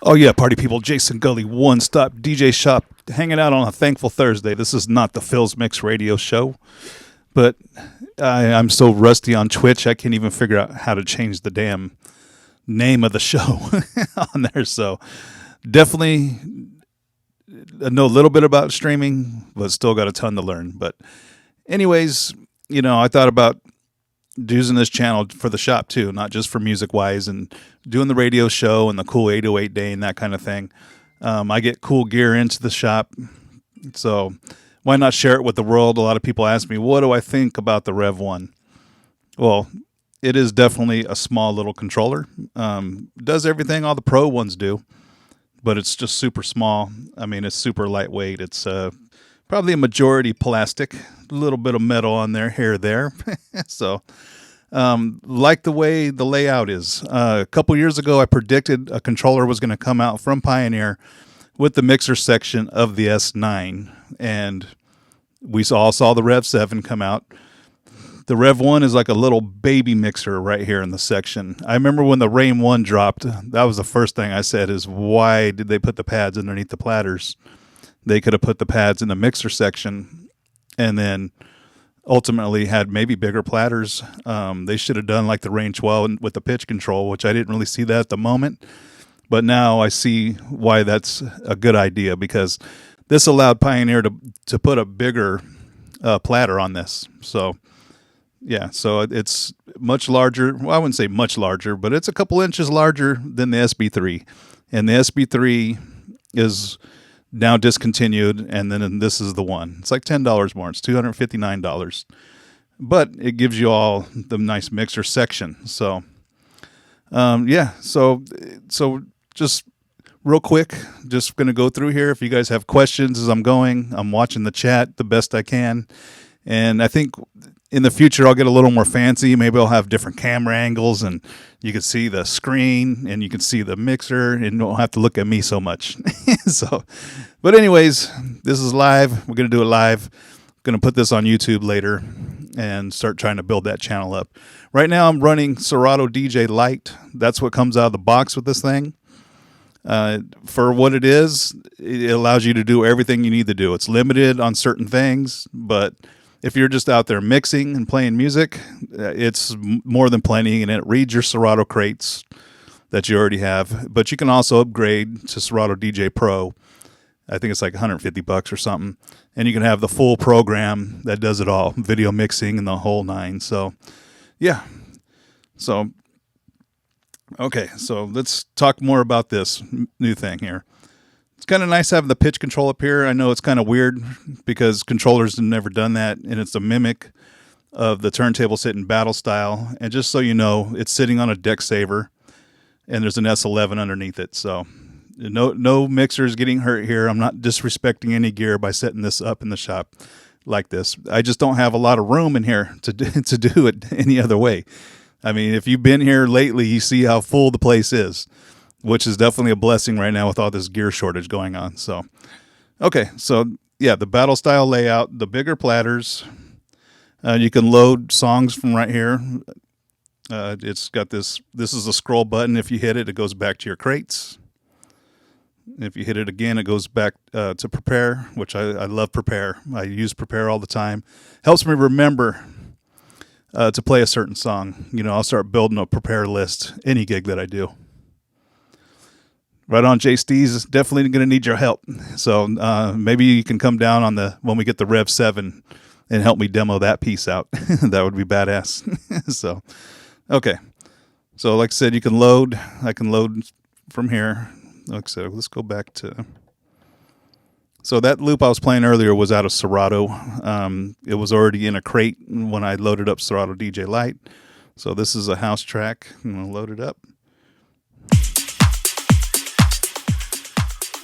Oh yeah, party people, Jason Gully, One Stop DJ Shop, hanging out on a thankful Thursday. This is not the Phil's Mix radio show, but I'm so rusty on Twitch, I can't even figure out how to change the damn name of the show on there. So definitely know a little bit about streaming, but still got a ton to learn. But anyways, I thought about using this channel for the shop too, not just for music wise and doing the radio show and the cool 808 day and that kind of thing. I get cool gear into the shop, so why not share it with the world? A lot of people ask me, what do I think about the REV1? Well, it is definitely a small little controller. Does everything all the pro ones do, but it's just super small. I mean, it's super lightweight. It's probably a majority plastic, a little bit of metal on there, here, there. So, like the way the layout is. A couple years ago, I predicted a controller was going to come out from Pioneer with the mixer section of the S9, and we all saw the REV7 come out. The REV1 is like a little baby mixer right here in the section. I remember when the Rain 1 dropped, that was the first thing I said is, why did they put the pads underneath the platters? They could have put the pads in the mixer section and then ultimately had maybe bigger platters. They should have done like the Rain 12 with the pitch control, which I didn't really see that at the moment. But now I see why that's a good idea, because this allowed Pioneer to put a bigger platter on this. So, yeah, so it's much larger. Well, I wouldn't say much larger, but it's a couple inches larger than the SB3. And the SB3 is now discontinued, and then this is the one. It's like $10 more. It's $259, but it gives you all the nice mixer section. So, yeah. So just real quick, just going to go through here. If you guys have questions as I'm going, I'm watching the chat the best I can, and I think in the future I'll get a little more fancy. Maybe I'll have different camera angles, and you can see the screen and you can see the mixer, and you don't have to look at me so much. So, but anyways, this is live. We're going to do it live. Going to put this on YouTube later and start trying to build that channel up. Right now I'm running Serato DJ Lite. That's what comes out of the box with this thing. For what it is, it allows you to do everything you need to do. It's limited on certain things, but if you're just out there mixing and playing music, it's more than plenty, and it reads your Serato crates that you already have. But you can also upgrade to Serato DJ Pro. I think it's like $150 or something, and you can have the full program that does it all, video mixing and the whole nine. So, yeah. So, okay, so let's talk more about this new thing here. It's kind of nice having the pitch control up here. I know it's kind of weird because controllers have never done that, and it's a mimic of the turntable sitting battle style. And just so you know, it's sitting on a deck saver, and there's an S11 underneath it. So no mixers getting hurt here. I'm not disrespecting any gear by setting this up in the shop like this. I just don't have a lot of room in here to do it any other way. I mean, if you've been here lately, you see how full the place is, which is definitely a blessing right now with all this gear shortage going on. So, okay. So yeah, the battle style layout, the bigger platters, you can load songs from right here. It's got this is a scroll button. If you hit it, it goes back to your crates. If you hit it again, it goes back to prepare, which I love prepare. I use prepare all the time. Helps me remember to play a certain song. I'll start building a prepare list any gig that I do. Right on, Jay Steez, definitely going to need your help. So maybe you can come down when we get the REV7 and help me demo that piece out. That would be badass. So, okay. So like I said, I can load from here. Like I said, let's go back to... So that loop I was playing earlier was out of Serato. It was already in a crate when I loaded up Serato DJ Lite. So this is a house track. I'm going to load it up.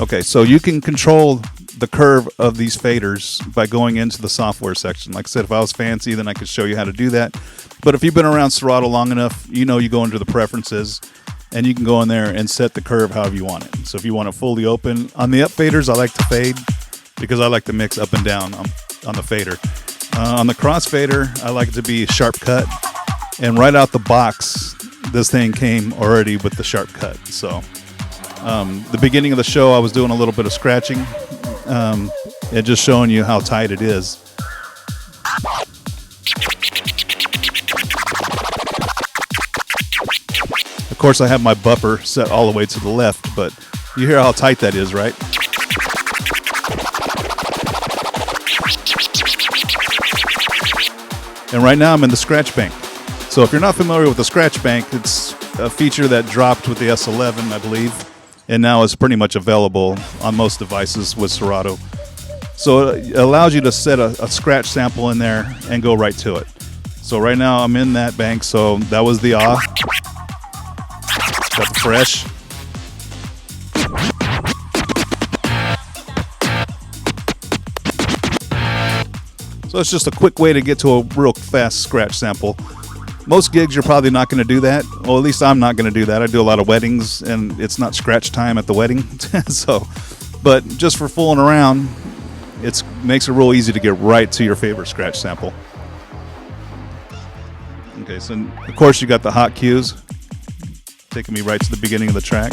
Okay, so you can control the curve of these faders by going into the software section. Like I said, if I was fancy, then I could show you how to do that. But if you've been around Serato long enough, you go into the preferences, and you can go in there and set the curve however you want it. So if you want it fully open, on the up faders, I like to fade because I like to mix up and down on the fader. On the crossfader, I like it to be a sharp cut. And right out the box, this thing came already with the sharp cut. So The beginning of the show, I was doing a little bit of scratching and just showing you how tight it is. Of course, I have my buffer set all the way to the left, but you hear how tight that is, right? And right now I'm in the scratch bank. So if you're not familiar with the scratch bank, it's a feature that dropped with the S11, I believe, and now is pretty much available on most devices with Serato. So it allows you to set a scratch sample in there and go right to it. So right now I'm in that bank, so that was the got the fresh. So it's just a quick way to get to a real fast scratch sample. Most gigs, you're probably not going to do that. Well, at least I'm not going to do that. I do a lot of weddings, and it's not scratch time at the wedding. But just for fooling around, it makes it real easy to get right to your favorite scratch sample. Okay, so of course you got the hot cues, taking me right to the beginning of the track,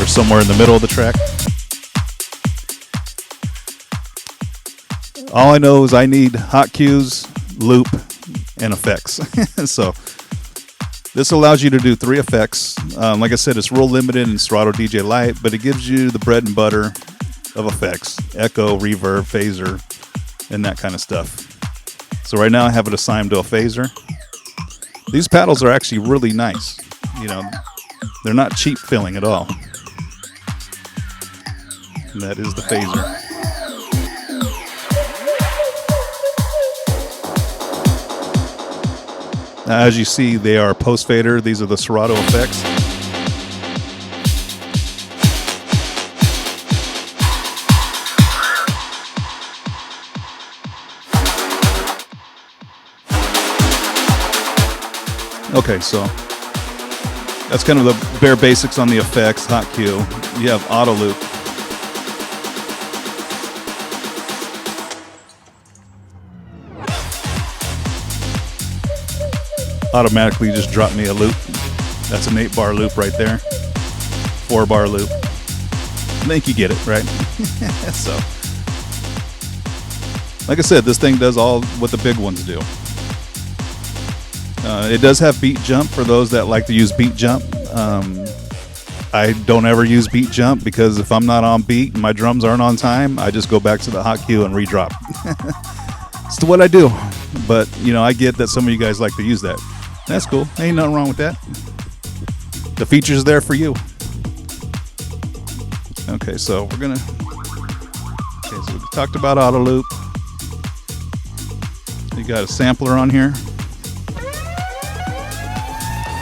or somewhere in the middle of the track. All I know is I need hot cues, loop, and effects. So this allows you to do 3 effects. Like I said, it's real limited in Serato DJ Lite, but it gives you the bread and butter of effects: echo, reverb, phaser, and that kind of stuff. So right now I have it assigned to a phaser. These paddles are actually really nice. You know, they're not cheap filling at all. And that is the phaser. Now, as you see, they are post-fader. These are the Serato effects. Okay, so that's kind of the bare basics on the effects. Hot cue. You have auto loop. Automatically just drop me a loop. That's an 8-bar loop right there. 4-bar loop. I think you get it, right? So, like I said, this thing does all what the big ones do. It does have beat jump for those that like to use beat jump. I don't ever use beat jump because if I'm not on beat and my drums aren't on time, I just go back to the hot cue and redrop. It's what I do. But, you know, I get that some of you guys like to use that. That's cool. Ain't nothing wrong with that. The feature's there for you. Okay, so we're gonna... Okay, so we talked about auto loop. You got a sampler on here,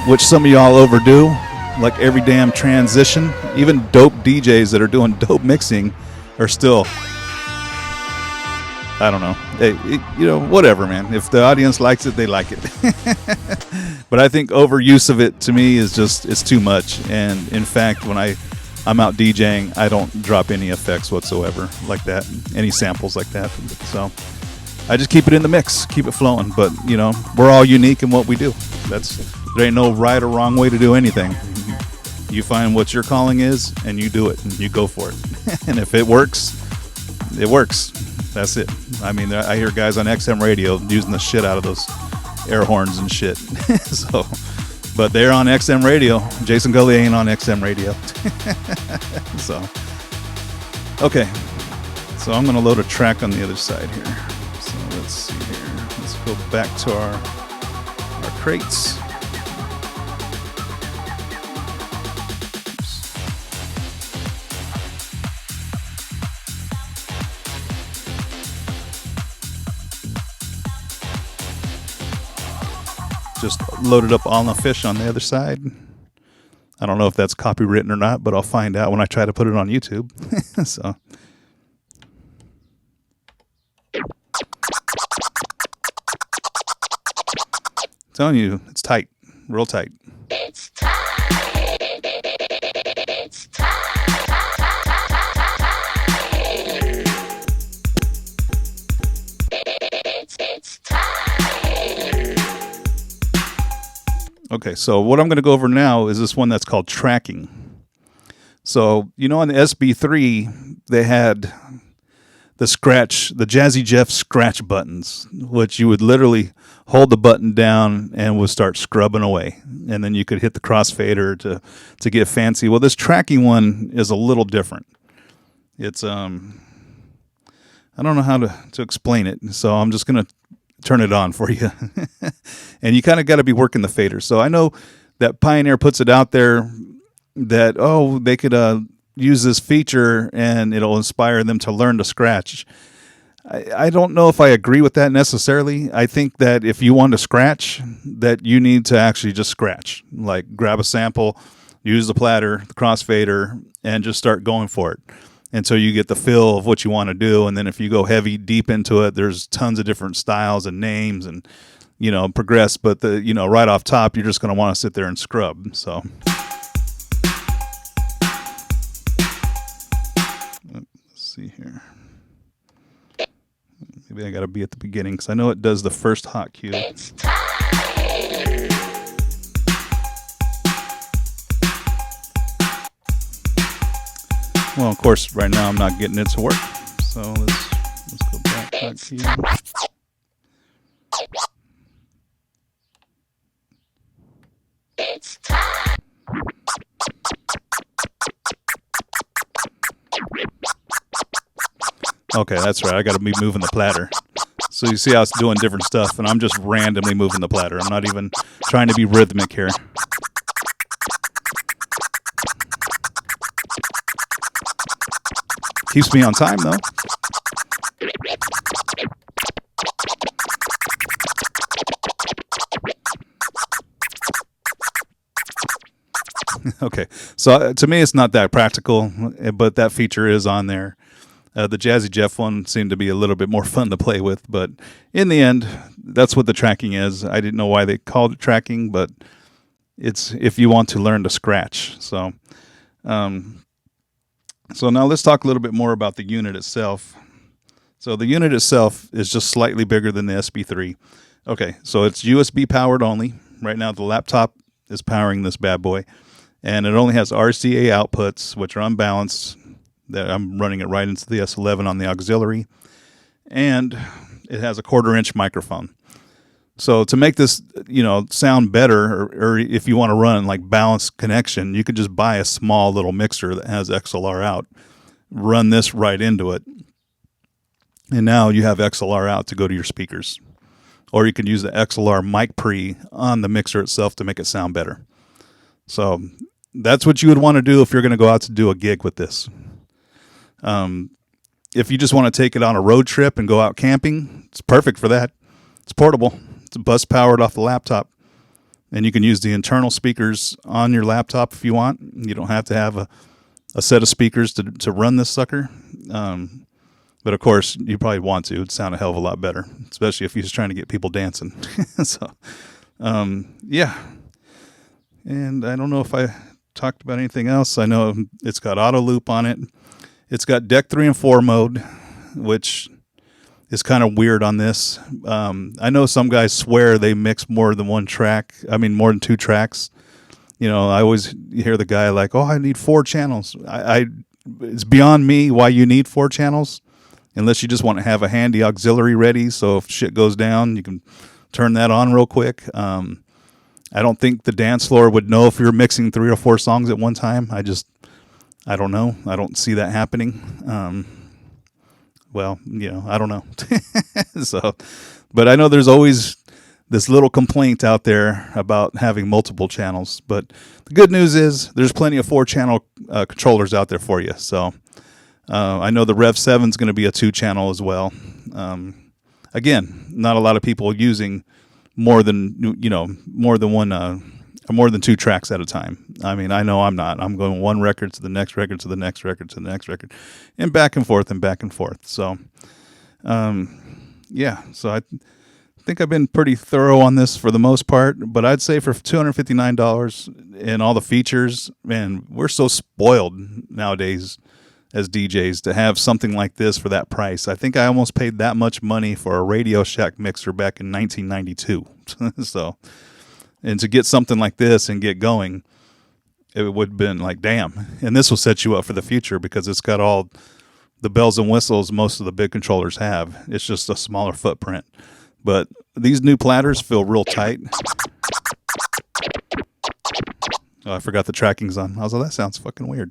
which some of y'all overdo, like every damn transition. Even dope DJs that are doing dope mixing are still... I don't know. You know, whatever, man. If the audience likes it, they like it. But I think overuse of it to me is just, it's too much. And in fact, when I'm out DJing, I don't drop any effects whatsoever like that, any samples like that. So I just keep it in the mix, keep it flowing. But, you know, we're all unique in what we do. There ain't no right or wrong way to do anything. You find what your calling is and you do it and you go for it. And if it works, it works. That's it. I mean, I hear guys on XM radio using the shit out of those air horns and shit. So, but they're on XM radio. Jason Gully ain't on XM radio. So, okay. So I'm going to load a track on the other side here. So let's see here. Let's go back to our crates. Just loaded up all the fish on the other side. I don't know if that's copywritten or not, but I'll find out when I try to put it on YouTube. So, I'm telling you, it's tight, real tight. It's tight. It's tight. It's tight. Okay, so what I'm going to go over now is this one that's called tracking. So, on the SB3, they had the Jazzy Jeff scratch buttons, which you would literally hold the button down and would start scrubbing away. And then you could hit the crossfader to get fancy. Well, this tracking one is a little different. It's, I don't know how to explain it, so I'm just going to turn it on for you. And you kind of got to be working the fader. So I know that Pioneer puts it out there that, they could use this feature and it'll inspire them to learn to scratch. I don't know if I agree with that necessarily. I think that if you want to scratch, that you need to actually just scratch. Like grab a sample, use the platter, the crossfader, and just start going for it until you get the feel of what you want to do. And then if you go deep into it, there's tons of different styles and names and, progress. But right off top, you're just going to want to sit there and scrub. So. See here. Maybe I got to be at the beginning because I know it does the first hot cue. It's time. Well, of course, right now I'm not getting it to work. So let's go back. Hot cue. It's time. Okay, that's right. I got to be moving the platter. So you see how it's doing different stuff, and I'm just randomly moving the platter. I'm not even trying to be rhythmic here. Keeps me on time, though. Okay, so to me, it's not that practical, but that feature is on there. The Jazzy Jeff one seemed to be a little bit more fun to play with, but in the end, that's what the tracking is. I didn't know why they called it tracking, but it's if you want to learn to scratch. So now let's talk a little bit more about the unit itself. So the unit itself is just slightly bigger than the SB3. Okay, so it's USB powered only. Right now, the laptop is powering this bad boy, and it only has RCA outputs, which are unbalanced. That I'm running it right into the S11 on the auxiliary, and it has a 1/4-inch microphone. So to make this, sound better, or if you want to run like balanced connection, you could just buy a small little mixer that has XLR out, run this right into it, and now you have XLR out to go to your speakers. Or you can use the XLR mic pre on the mixer itself to make it sound better. So that's what you would want to do if you're going to go out to do a gig with this. If you just want to take it on a road trip and go out camping, it's perfect for that. It's portable. It's bus powered off the laptop. And you can use the internal speakers on your laptop if you want. You don't have to have a set of speakers to run this sucker. But of course, you probably want to. It'd sound a hell of a lot better, especially if you're just trying to get people dancing. So, yeah. And I don't know if I talked about anything else. I know it's got auto loop on it. It's got deck 3 and 4 mode, which is kind of weird on this. I know some guys swear they mix more than one track. I mean, more than 2 tracks. I always hear the guy like, "Oh, I need 4 channels." It's beyond me why you need 4 channels, unless you just want to have a handy auxiliary ready. So if shit goes down, you can turn that on real quick. I don't think the dance floor would know if you're mixing 3 or 4 songs at one time. I don't know. I don't see that happening. I don't know. So, but I know there's always this little complaint out there about having multiple channels. But the good news is there's plenty of 4-channel controllers out there for you. So I know the REV7 is going to be a 2-channel as well. Again, not a lot of people using more than more than 2 tracks at a time. I mean, I know I'm not. I'm going one record to the next record to the next record to the next record, and back and forth and back and forth. So, yeah. So I think I've been pretty thorough on this for the most part. But I'd say for $259 and all the features, man, we're so spoiled nowadays as DJs to have something like this for that price. I think I almost paid that much money for a Radio Shack mixer back in 1992. So. And to get something like this and get going, it would have been like, damn. And this will set you up for the future because it's got all the bells and whistles most of the big controllers have. It's just a smaller footprint. But these new platters feel real tight. Oh, I forgot the tracking's on. I was like, that sounds fucking weird.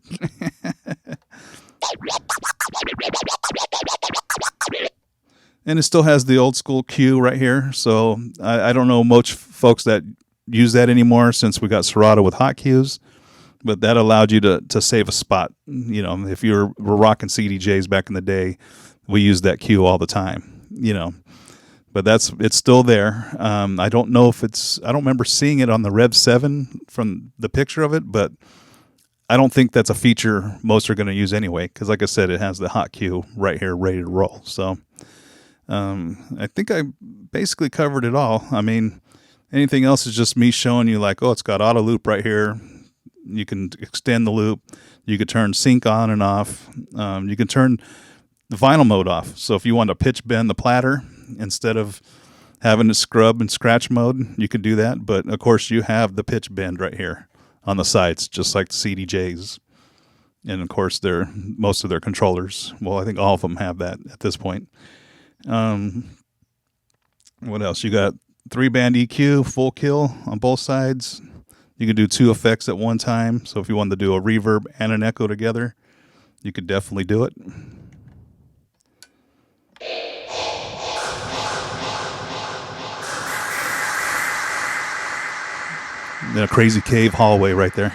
And it still has the old school cue right here. So I don't know much folks that use that anymore since we got Serato with hot cues. But that allowed you to save a spot. You know, if you were rocking CDJs back in the day, we used that cue all the time, you know. But it's still there. I don't know if I don't remember seeing it on the REV1 from the picture of it, but I don't think that's a feature most are going to use anyway. Because like I said, it has the hot cue right here ready to roll. So I think I basically covered it all. I mean, anything else is just me showing you like, oh, it's got auto loop right here. You can extend the loop. You could turn sync on and off. You can turn the vinyl mode off. So if you want to pitch bend the platter instead of having to scrub and scratch mode, you could do that. But of course, you have the pitch bend right here on the sides, just like the CDJs. And of course, most of their controllers. Well, I think all of them have that at this point. What else? You got 3-band EQ, full kill on both sides. You can do 2 effects at one time. So if you wanted to do a reverb and an echo together, you could definitely do it. A crazy cave hallway right there.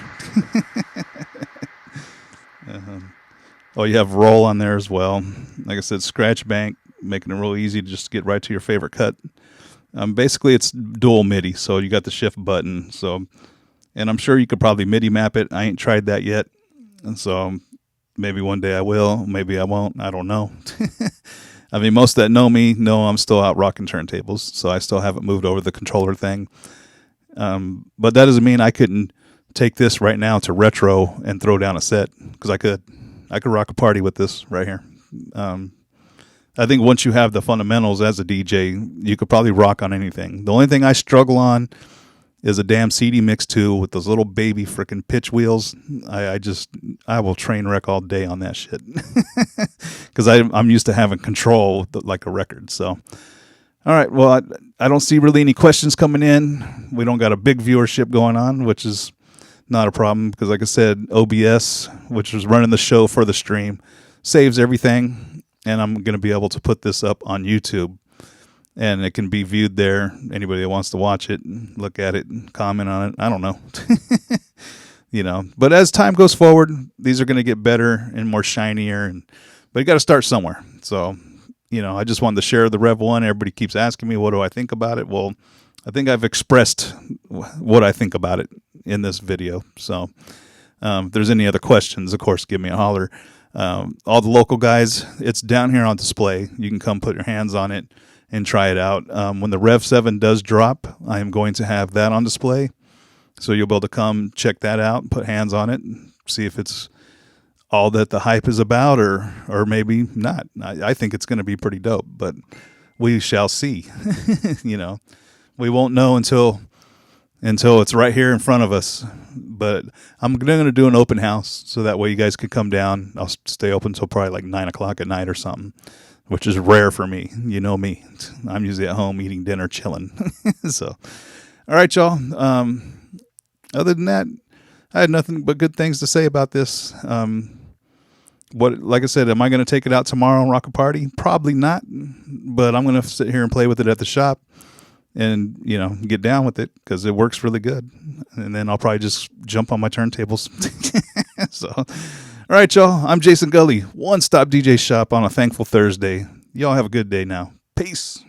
Oh, you have roll on there as well. Like I said, scratch bank, making it real easy to just get right to your favorite cut. Basically, it's dual MIDI, so you got the shift button. So, and I'm sure you could probably MIDI map it. I ain't tried that yet, and so maybe one day I will. Maybe I won't. I don't know. I mean, most that know me know I'm still out rocking turntables, so I still haven't moved over the controller thing. But that doesn't mean I couldn't take this right now to retro and throw down a set, because I could rock a party with this right here. I think once you have the fundamentals as a DJ, you could probably rock on anything. The only thing I struggle on is a damn CD Mix 2 with those little baby freaking pitch wheels. I will train wreck all day on that shit because I'm used to having control like a record. So, all right. Well, I don't see really any questions coming in. We don't got a big viewership going on, which is not a problem because, like I said, OBS, which was running the show for the stream, saves everything. And I'm going to be able to put this up on YouTube. And it can be viewed there. Anybody that wants to watch it, look at it, and comment on it. I don't know. You know. But as time goes forward, these are going to get better and more shinier. But you got to start somewhere. So, you know, I just wanted to share the REV1. Everybody keeps asking me, what do I think about it? Well, I think I've expressed what I think about it in this video. So if there's any other questions, of course, give me a holler. All the local guys, it's down here on display. You can come put your hands on it and try it out. When the REV7 does drop, I am going to have that on display. So you'll be able to come check that out, put hands on it, see if it's all that the hype is about or maybe not. I think it's going to be pretty dope, but we shall see. You know, we won't know until it's right here in front of us. But I'm going to do an open house so that way you guys can come down. I'll stay open until probably like 9 o'clock at night or something, which is rare for me. You know me. I'm usually at home eating dinner, chilling. So, all right, y'all. Other than that, I had nothing but good things to say about this. Like I said, am I going to take it out tomorrow and rock a party? Probably not, but I'm going to sit here and play with it at the shop and, you know, get down with it because it works really good. And then I'll probably just jump on my turntables. So, all right, y'all. I'm Jason Gully, One Stop DJ Shop on a thankful Thursday. Y'all have a good day now. Peace.